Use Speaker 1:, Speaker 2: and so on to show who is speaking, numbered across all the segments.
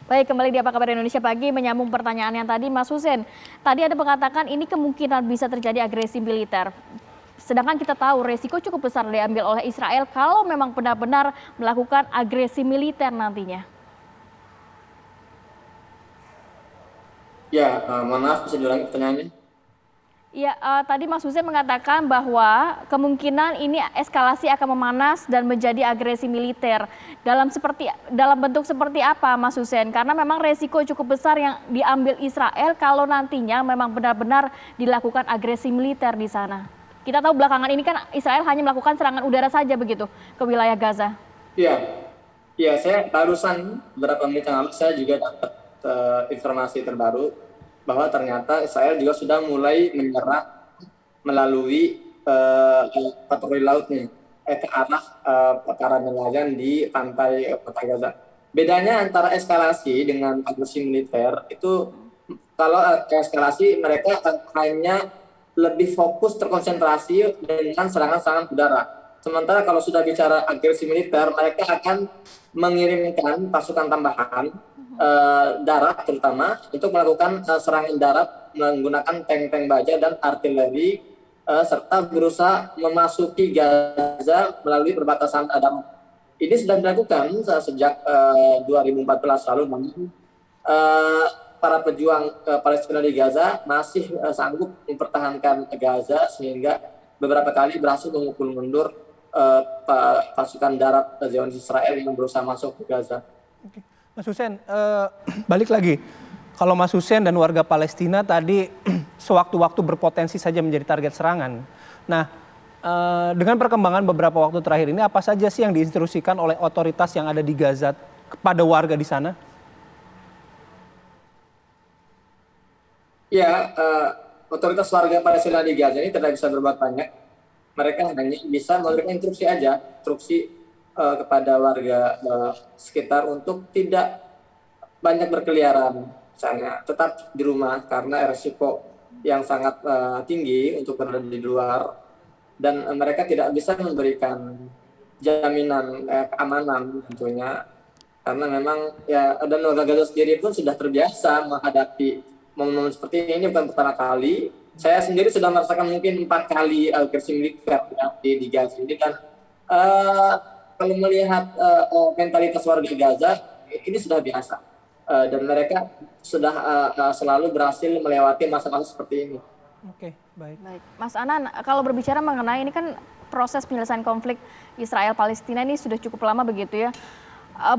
Speaker 1: Baik, kembali di Apa Kabar Indonesia Pagi menyambung pertanyaan yang tadi Mas Hussein. Tadi ada mengatakan ini kemungkinan bisa terjadi agresi militer. Sedangkan kita tahu resiko cukup besar diambil oleh Israel kalau memang benar-benar melakukan agresi militer nantinya.
Speaker 2: Ya, mohon maaf bisa diulangi pertanyaannya.
Speaker 1: Iya, tadi Mas Hussein mengatakan bahwa kemungkinan ini eskalasi akan memanas dan menjadi agresi militer. Dalam bentuk seperti apa, Mas Hussein? Karena memang resiko cukup besar yang diambil Israel kalau nantinya memang benar-benar dilakukan agresi militer di sana. Kita tahu belakangan ini kan Israel hanya melakukan serangan udara saja begitu ke wilayah Gaza.
Speaker 2: Iya, iya saya barusan beberapa menit yang lalu saya juga dapat informasi terbaru bahwa ternyata Israel juga sudah mulai menyerang melalui patroli lautnya ke arah para nelayan di pantai kota Gaza. Bedanya antara eskalasi dengan agresi militer itu kalau eskalasi mereka hanya lebih fokus terkonsentrasi dengan serangan-serangan udara. Sementara kalau sudah bicara agresi militer, mereka akan mengirimkan pasukan tambahan darat terutama untuk melakukan serangan darat menggunakan tank-tank baja dan artileri serta berusaha memasuki Gaza melalui perbatasan Adam. Ini sudah dilakukan sejak 2014 lalu, namun para pejuang Palestina di Gaza masih sanggup mempertahankan Gaza sehingga beberapa kali berhasil memukul mundur pasukan darat Zionis Israel yang berusaha masuk ke Gaza.
Speaker 3: Mas Hussein, balik lagi. Kalau Mas Hussein dan warga Palestina tadi sewaktu-waktu berpotensi saja menjadi target serangan. Nah, dengan perkembangan beberapa waktu terakhir ini, apa saja sih yang diinstruksikan oleh otoritas yang ada di Gaza kepada warga di sana?
Speaker 2: Ya, otoritas warga Palestina di Gaza ini tidak bisa berbuat banyak. Mereka hanya bisa memberikan instruksi aja, instruksi kepada warga sekitar untuk tidak banyak berkeliaran, misalnya tetap di rumah karena resiko yang sangat tinggi untuk berada di luar dan mereka tidak bisa memberikan jaminan keamanan tentunya karena memang ya dan warga Gaza sendiri pun sudah terbiasa menghadapi momen-momen seperti ini bukan pertama kali. Saya sendiri sudah merasakan mungkin 4 kali agresi militer ya, di Gaza ini dan kalau melihat mentalitas warga Gaza ini sudah biasa dan mereka sudah selalu berhasil melewati masa-masa seperti ini.
Speaker 3: Oke, baik.
Speaker 1: Baik, Mas Anan, kalau berbicara mengenai ini kan proses penyelesaian konflik Israel-Palestina ini sudah cukup lama begitu ya.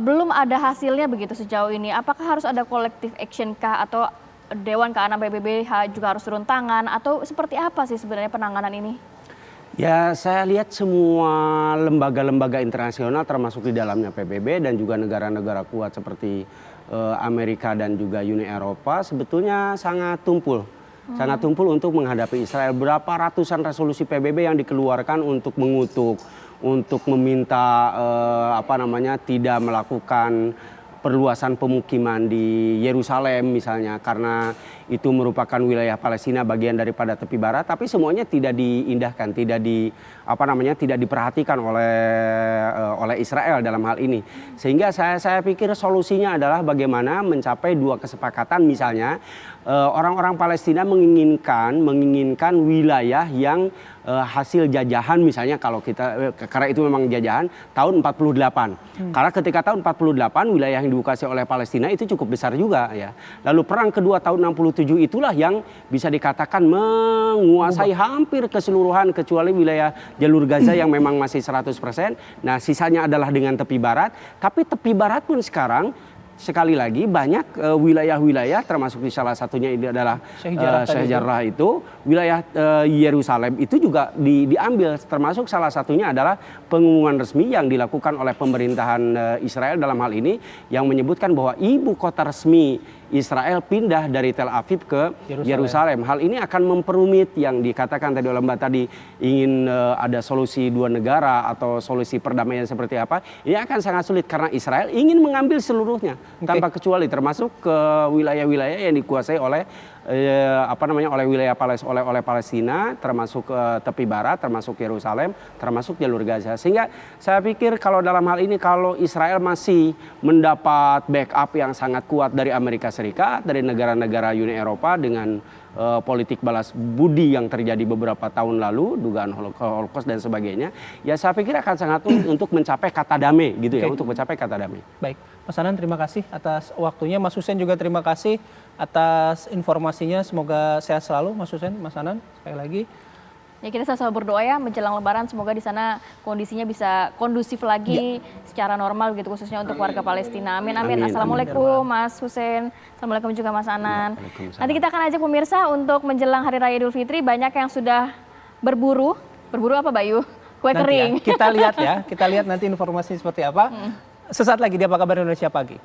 Speaker 1: Belum ada hasilnya begitu sejauh ini. Apakah harus ada collective action kah atau Dewan Keamanan PBB juga harus turun tangan atau seperti apa sih sebenarnya penanganan ini?
Speaker 4: Ya, saya lihat semua lembaga-lembaga internasional termasuk di dalamnya PBB dan juga negara-negara kuat seperti Amerika dan juga Uni Eropa sebetulnya sangat tumpul. Sangat tumpul untuk menghadapi Israel. Berapa ratusan resolusi PBB yang dikeluarkan untuk mengutuk, untuk meminta tidak melakukan perluasan pemukiman di Yerusalem misalnya karena itu merupakan wilayah Palestina bagian daripada tepi barat, tapi semuanya tidak diindahkan, tidak diperhatikan oleh Israel dalam hal ini. Sehingga saya pikir solusinya adalah bagaimana mencapai dua kesepakatan, misalnya orang-orang Palestina menginginkan wilayah yang hasil jajahan, misalnya kalau kita karena itu memang jajahan tahun 48. Karena ketika tahun 48 wilayah yang dikuasai oleh Palestina itu cukup besar juga ya. Lalu perang kedua tahun 67 itulah yang bisa dikatakan menguasai hampir keseluruhan kecuali wilayah jalur Gaza yang memang masih 100%. Nah, sisanya adalah dengan tepi barat, tapi tepi barat pun sekarang sekali lagi banyak wilayah-wilayah termasuk di salah satunya ini adalah Sheikh Jarrah itu wilayah Yerusalem itu juga diambil, termasuk salah satunya adalah pengumuman resmi yang dilakukan oleh pemerintahan Israel dalam hal ini yang menyebutkan bahwa ibu kota resmi Israel pindah dari Tel Aviv ke Yerusalem. Hal ini akan memperumit yang dikatakan tadi oleh Mbak tadi, ingin ada solusi dua negara atau solusi perdamaian seperti apa. Ini akan sangat sulit karena Israel ingin mengambil seluruhnya tanpa kecuali, termasuk ke wilayah-wilayah yang dikuasai oleh oleh Palestina, termasuk tepi barat, termasuk Yerusalem, termasuk jalur Gaza. Sehingga saya pikir kalau dalam hal ini, kalau Israel masih mendapat backup yang sangat kuat dari Amerika Serikat, dari negara-negara Uni Eropa dengan politik balas budi yang terjadi beberapa tahun lalu, dugaan Holocaust dan sebagainya, ya saya pikir akan sangat untuk mencapai kata damai gitu ya, untuk mencapai kata damai.
Speaker 3: Baik, Mas Anan terima kasih atas waktunya, Mas Hussein juga terima kasih atas informasinya, semoga sehat selalu Mas Hussein, Mas Anan, sekali lagi.
Speaker 1: Ya kita sama-sama berdoa ya menjelang Lebaran, semoga di sana kondisinya bisa kondusif lagi secara normal gitu, khususnya untuk warga Palestina. Amin, amin. Assalamualaikum Mas Hussein, assalamualaikum juga Mas Anan. Nanti kita akan ajak pemirsa untuk menjelang Hari Raya Idul Fitri, banyak yang sudah berburu apa Bayu? Kue kering.
Speaker 3: Ya, kita lihat nanti informasinya seperti apa. Sesaat lagi di Apa Kabar Indonesia Pagi.